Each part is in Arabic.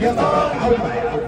يلا عاود معايا.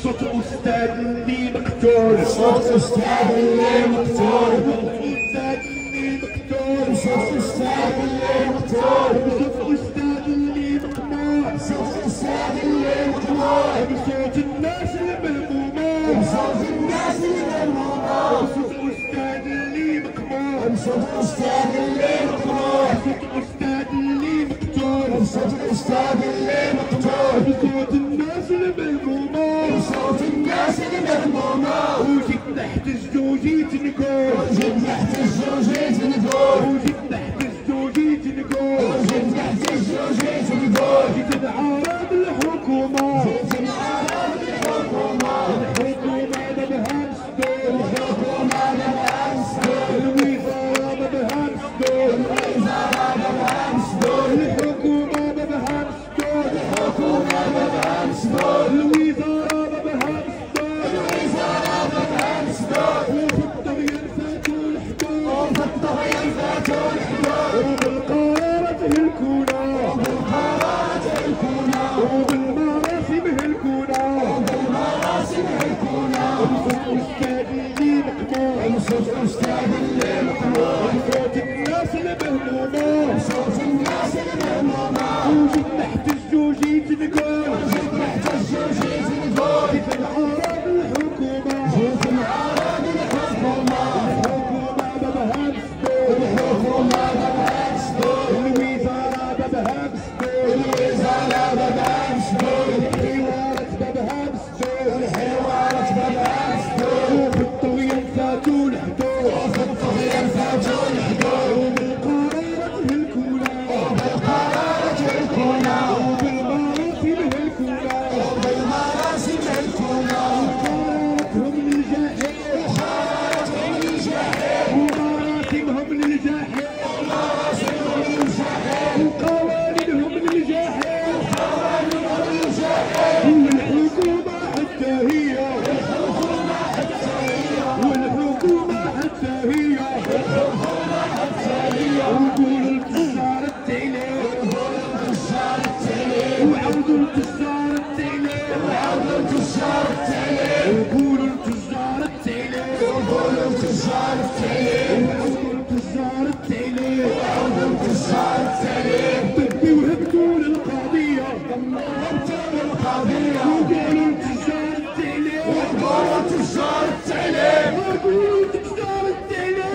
صوت أستاذ اللي مقتول، صوت أستاذ اللي مقتول، أستاذ اللي مقتول، صوت أستاذ اللي مقتول، صوت أستاذ اللي مقموع، صوت أستاذ اللي مقموع، صوت الناس المهمومة، صوت الناس المهمومة، صوت أستاذ اللي مقموع، صوت أستاذ اللي مقموع، صوت أستاذ اللي مقتول، صوت أستاذ اللي مقتول، صوت الناس المهمومة، صوت الناس المهمومة، وجيت تحت الزوجيت نقول، وجيت تحت الزوجيت نقول، وجيت تحت الزوجيت نقول، وجيت تحت الزوجيت نقول، جيت نعارض الحكومة، جيت نعارض الحكومة، الحكومة بدها مسدود، الحكومة بدها مسدود، الوزارة بدها مسدود، الوزارة بدها مسدود، الحكومة بدها مسدود، الحكومة بدها مسدود، الوزارة بدها مسدود، الوزارة بدها مسدود، وفي الطغيان فاتوا الحدود، وفي الطغيان فاتوا الحدود، وبالقرارة تهلكونا، وبالقرارة تهلكونا، وبالمراسم هلكونا، وبالمراسم هلكونا، وصوت أستاذ اللي مقموع، وصوت أستاذ اللي مقموع، وصوت الناس المهمومة، وصوت الناس المهمومة، وجيت تحت الزوجيت نقول، وجيت تحت الزوجيت نقول، جيت نعارض الحكومة، جيت نعارض الحكومة، الحكومة بدها مسدود، الحكومة بدها مسدود، الوزارة بدها مسدود، الوزارة بدها مسدود، الحوارات بدها مسدود، الحوارات بدها مسدود، وفي الطغيان فاتوا الحدود، وفي الطغيان فاتوا الحدود، وبالقرارة تهلكونا، وبالقرارة تهلكونا، وبالمراسم هلكونا، وبالمراسم هلكونا، وحارتهم للجحيم، وحارتهم للجحيم، ومراسمهم للجحيم، ومراسمهم للجحيم، وقوانينهم للجحيم، وقوانينهم للجحيم، والحكومة حتى هي، والحكومة حتى هي، والحكومة حتى هي، والحكومة حتى هي، وقولوا التجار التعليم، وقولوا التجار التعليم، وعودوا التجار التعليم، وعودوا التجار التعليم، وقولوا التجار التعليم، وقولوا التجار التعليم، وعودوا التجار التعليم، وعودوا التجار التعليم، طبي وهبطوا للقضية، وهبطوا للقضية، وقولوا التجار التعليم، وقولوا التجار التعليم، وقولوا التجار التعليم، وقولوا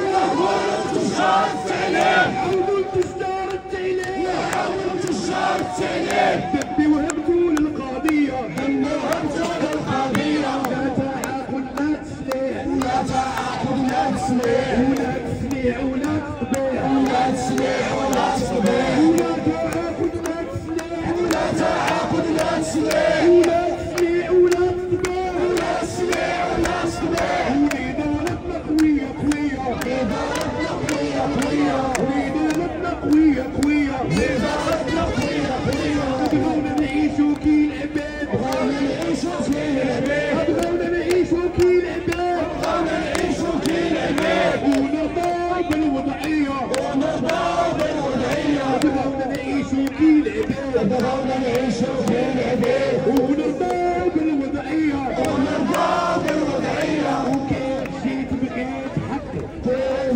التجار التعليم، وعودوا التجار التعليم، وعودوا التجار التعليم، طبي وهبطوا للقضية، وهبطوا للقضية، لا تعاقد لا تسليح، لا تعاقد لا تسليح، ولا تسليح ولا تطبيع، ولا تسليح ولا تطبيع، ولا تعاقد لا تسليح، ولا تعاقد لا تسليح، ولا تسليح ولا تطبيع، ولا تسليح ولا تطبيع، وإدارتنا قوية قوية، وإدارتنا قوية قوية، وإدارتنا قوية قوية، وإدارتنا قوية قوية، بغاونا نعيشو كي العباد، بغاونا نعيشو كي العباد، بغاونا نعيشو كي العباد، بغاونا نعيشو كي العباد، ونرضاو بالوضعية، ونرضاو بالوضعية، بغاونا نعيشو كي العباد، بغاونا نعيشو كي العباد، ونرضاو بالوضعية، ونرضاو بالوضعية، وكيف جيت بغيت حقي، كيف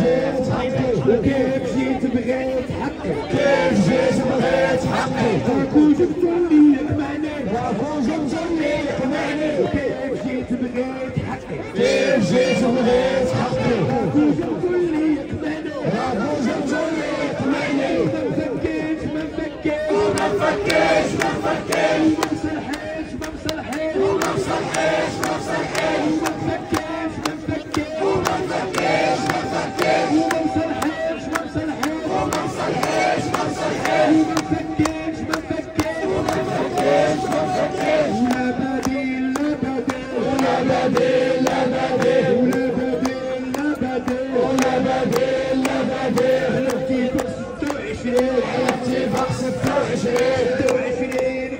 جيت حقي، وكيف جيت بغيت حقي، كيف جيت بغيت حقي، راكو جبتوا لي يقمعني، راكو جبتوا لي يقمعني، وكيف جيت بغيت حقي، كيف جيت بغيت حقي، راكو جبتوا لي يقمعني، راكو جبتوا لي يقمعني، وما مفكيش ما مفكيش، وما مفكيش ما مفكيش، وما مصلحيش ما مصلحيش، وما مصلحيش ما مصلحيش، وما مفكيش ما مفكيش، وما مفكيش ما مفكيش، وما مصلحيش ما مصلحيش، وما مصلحيش ما مصلحيش، وما مفكيش ما مفكيش، وما مفكيش ما مفكيش، ولا بديل لا بديل، ولا بديل لا بديل، ولا بديل لا بديل، ولا بديل لا بديل، على اتفاق 26، على اتفاق 26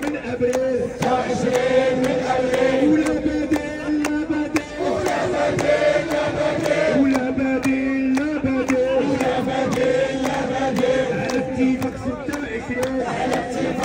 من ابريل، 26 من ابريل، ولا بديل لا بديل، ولا بديل لا بديل، ولا بديل لا بديل، ولا بديل لا بديل، على اتفاق 26، على اتفاق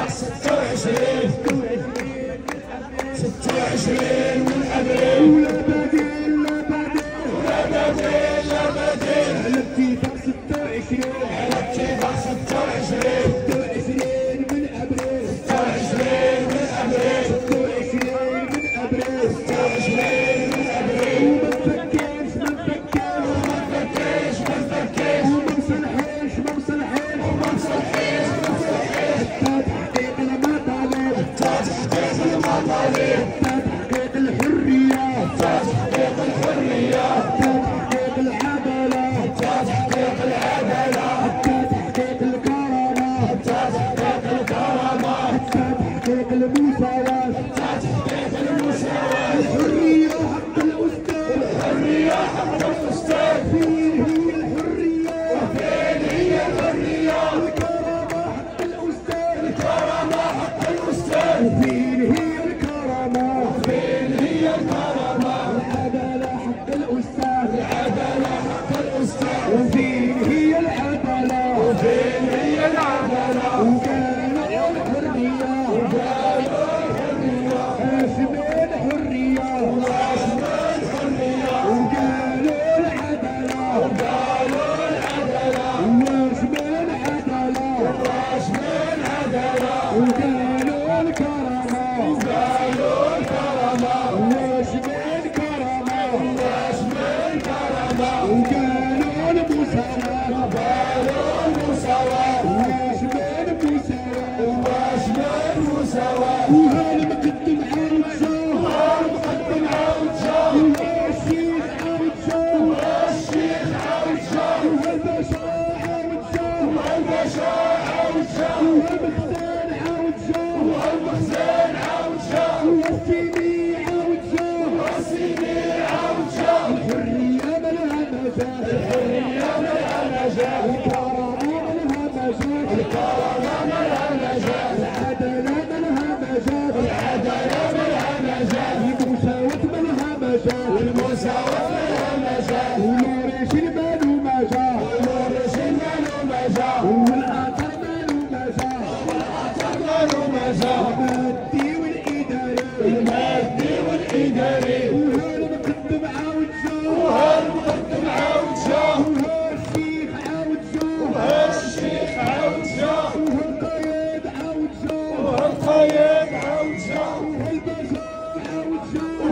واش من عدالة وقالوا الكرامة وقالوا الكرامة واش من كرامة واش من كرامة وقالوا المساواة وقالوا المساواة واش من مساواة واش من مساواة وهالمقدم عاود جا وهالمقدم عاود جا والشيخ عاود جا والشيخ عاود جا والباشا عاود جا والباشا عاود جا والمخزن عاود جا والمخزن عاود جا والسيدي عاود جا والسيدي عاود جا الحرية ملها مجال الحرية ملها مجال الكرامة ملها مجال الكرامة ملها مجال العدالة ملها مجال العدالة ملها مجال المساواة ملها مجال المساواة ملها مجال والرجل مالو مجال والرجل مالو مجال والآخر مالو مجال والآخر مالو مجال المادي والإداري المادي والإداري وهالمقدم عاود جا وهالمقدم عاود جا وهالشيخ عاود جا وهالشيخ عاود جا وهالقايد عاود جا وهالقايد عاود جا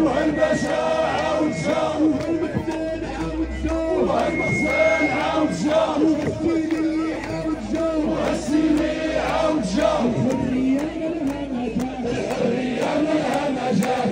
وهالباشا عاود جا وهالمخزن عاود جا وهالمخزن عاود جا والسيدي عاود جا والسيدي عاود جا الحرية ملها مجال الحرية ملها مجال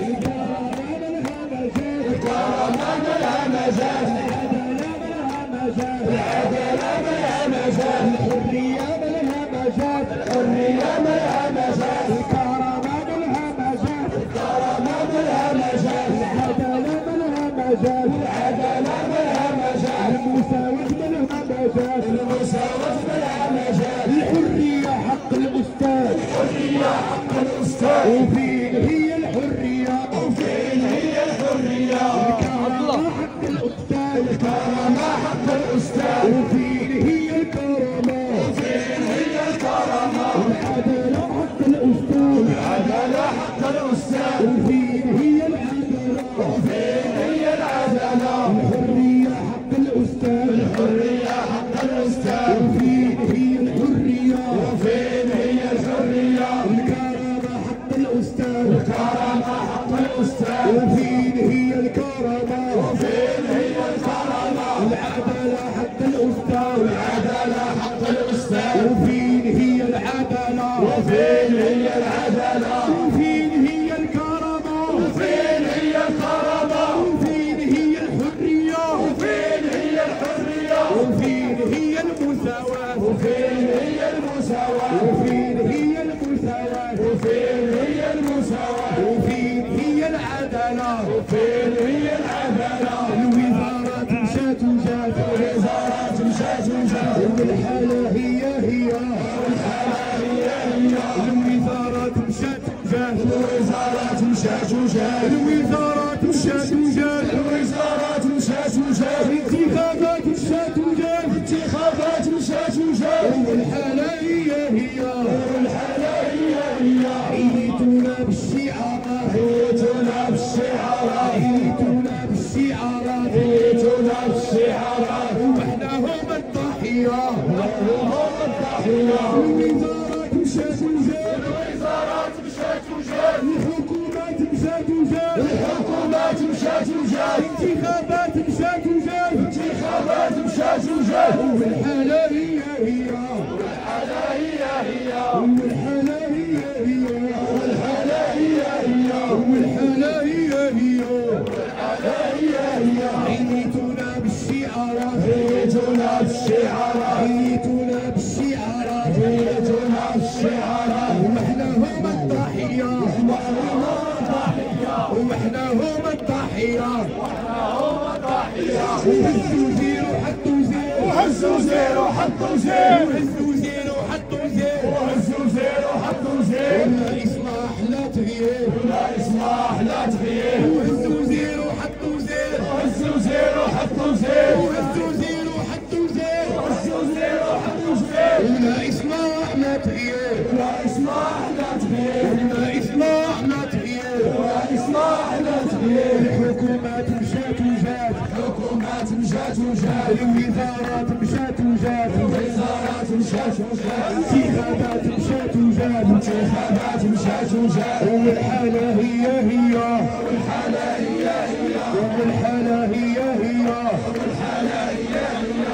الكرامة ملها مجال العدالة ملها مجال العدالة ملها مجال الحرية ملها مجال الحرية ملها مجال الكرامة ملها مجال الكرامة ملها مجال العدالة ملها مجال العدالة ملها مجال المساواة ملها مجال المساواة ملها مجال الحرية حق الأستاذ الحرية حق الأستاذ وفين هي الحرية وفين هي الحرية الكرامة حق الأستاذ الكرامة حق الأستاذ وفين هي الكرامة وفين هي الكرامة العدالة حق الأستاذ العدالة حق الأستاذ وفين هي العدالة وفين هي العدالة الحرية حق الأستاذ الحرية حق الأستاذ وفين هي الحرية وفين هي الحرية الكرامة حق الأستاذ الكرامة حق الأستاذ وفين هي الكرامة وفين هي الكرامة العدالة حق الأستاذ العدالة حق الأستاذ وفين هي العدالة وفين هي العدالة وفين هي الكرامة وفين هي الكرامة وفين هي الحرية وفين هي الحرية وفين هي المساواة وفين هي المساواة وفين هي المساواة وفين هي المساواة وفين هي العدالة وفين هي العدالة الوزارات مشات وجات الوزارات مشات وجات والحالة هي والحالة هي الوزارات مشات وجات الوزارات مشات وجات الوزارات مشات وجات الوزارات مشات وجات الانتخابات مشات وجات الانتخابات مشات وجات والحالة هي والحالة هي عيتونا بالشعارات عيتونا بالشعارات عيتونا بالشعارات عيتونا بالشعارات وحنا هم الضحية هم الضحية الوزارات مشات وجات الوزارات مشات وجات الحكومات مشات وجات الحكومات مشات وجات الانتخابات مشات وجات الانتخابات مشات وجات والحالة هي والحالة هي والحالة هي والحالة هي والحالة هي والحالة هي عيتونا بالشعارات عيتونا بالشعارات عيتونا بالشعارات عيتونا بالشعارات وإحنا هم الضحية وإحنا هم الضحية وإحنا هم الضحية وإحنا هم الضحية وهزوا زيرو حطوا زيرو وهزوا زيرو حطوا زيرو وهزوا زيرو حطوا زيرو وهزوا زيرو حطوا زيرو ولا إصلاح لا تغيير ولا إصلاح لا تغيير وهزوا زيرو حطوا زيرو وهزوا زيرو حطوا زيرو وهزوا زيرو حطوا زيرو وهزوا زيرو حطوا زيرو ولا إصلاح لا تغيير ولا إصلاح لا تغيير ولا إصلاح لا تغيير ولا إصلاح لا تغيير الحكومات مشات وجات الحكومات مشات وجات الوزارات مشات وجات الوزارات انتخابات مشات وجات انتخابات مشات وجات والحالة هي هي والحالة هي هي والحالة هي هي والحالة هي هي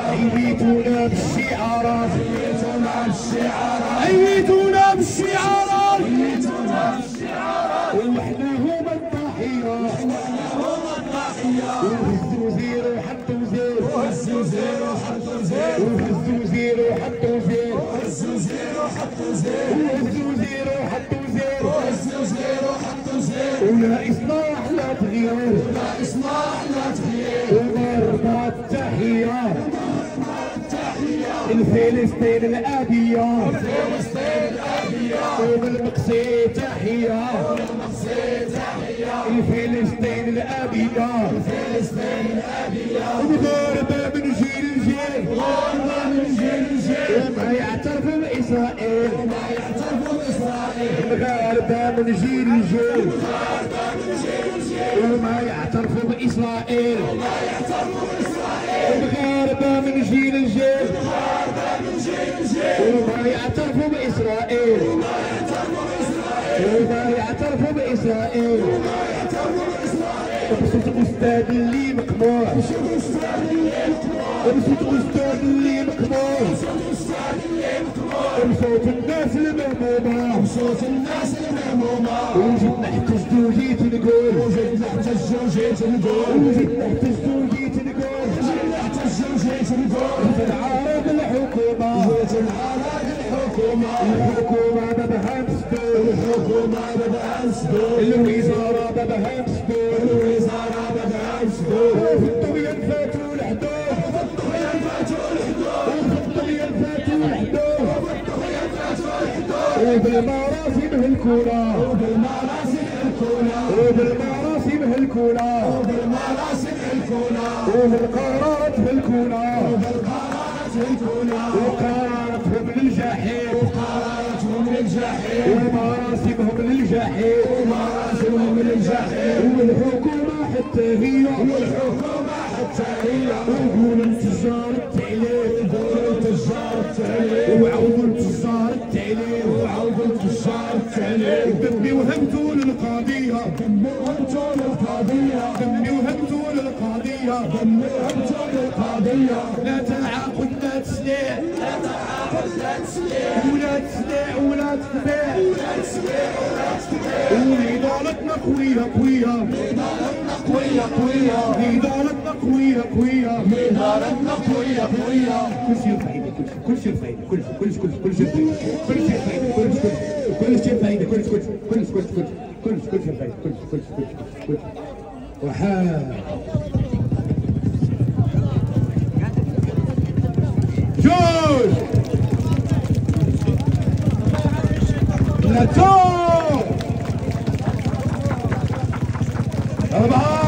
عييتونا بالشعارات عييتونا بالشعارات عييتونا بالشعارات عييتونا بالشعارات وحنا هما الضحية وحنا هما الضحية وهزوا زيرو حطوا زيرو وهزوا زيرو حطوا زيرو وهزوا زيرو حطوا زيرو وهزوا زيرو حطوا زيرو وهزوا زيرو حطوا زيرو وهزوا زيرو حطوا زيرو ولا إصلاح لا تغيير ولا إصلاح لا تغيير ومرضى التحية الفلسطين الأبية الفلسطين الأبية وبالمقصي تحية الفلسطين الأبية الفلسطين الأبية ومغاربة من جيل لجيل مغاربة من جيل لجيل وما يعترفوا بإسرائيل وما يعترفوا بإسرائيل مغاربة من جيل لجيل مغاربة من جيل لجيل وما يعترفوا بإسرائيل وما يعترفوا بإسرائيل مغاربة من جيل لجيل وما يعترفوا بإسرائيل وما يعترفوا بإسرائيل بصوت أستاذ اللي مقموع بصوت أستاذ اللي مقموع بصوت الناس المهمومة بصوت الناس المهمومة وجيت نحتج وجيت نقول وجيت نحتج وجيت نقول وجيت نحتج وجيت نقول وجيت نحتج وجيت نقول تنعارض الحكومة تنعارض الحكومة الحكومة بابها مسدود الحكومة بابها مسدود الوزارة بابها مسدود الوزارة بابها مسدود وفي الطغيان فاتوا الحدود وفي الطغيان فاتوا الحدود وفي الطغيان فاتوا الحدود وفي الطغيان فاتوا الحدود وبالمراسم هلكونا وبالمراسم هلكونا وبالمراسم هلكونا وبالمراسم هلكونا وبالقرارات هلكونا وبالقرارات هلكونا وقراراتهم للجحيم وقراراتهم للجحيم ومراسمهم للجحيم ومراسمهم للجحيم والحكومة حتى هي والحكومة حتى هي وقولوا لتجار التعليم وقولوا لتجار التعليم وعودوا لتجار التعليم وعودوا لتجار التعليم دمي وهبتوا للقضية دمي وهبتوا للقضية دمي وهبتوا للقضية دمي وهبتوا للقضية لا تعاقد لا تسليع لا تعاقد لا تسليع ولا تسليع ولا تتبيع ولا تسليع ولا تتبيع ونضالتنا قوية قوية نضالتنا قوية قوية نضالتنا قوية قوية نضالتنا قوية قوية كل شيء فايدة كل شيء فايدة كل شيء فايدة كل شيء فايدة كل شيء فايدة كل شيء فايدة كل وحال جوج لا تو 4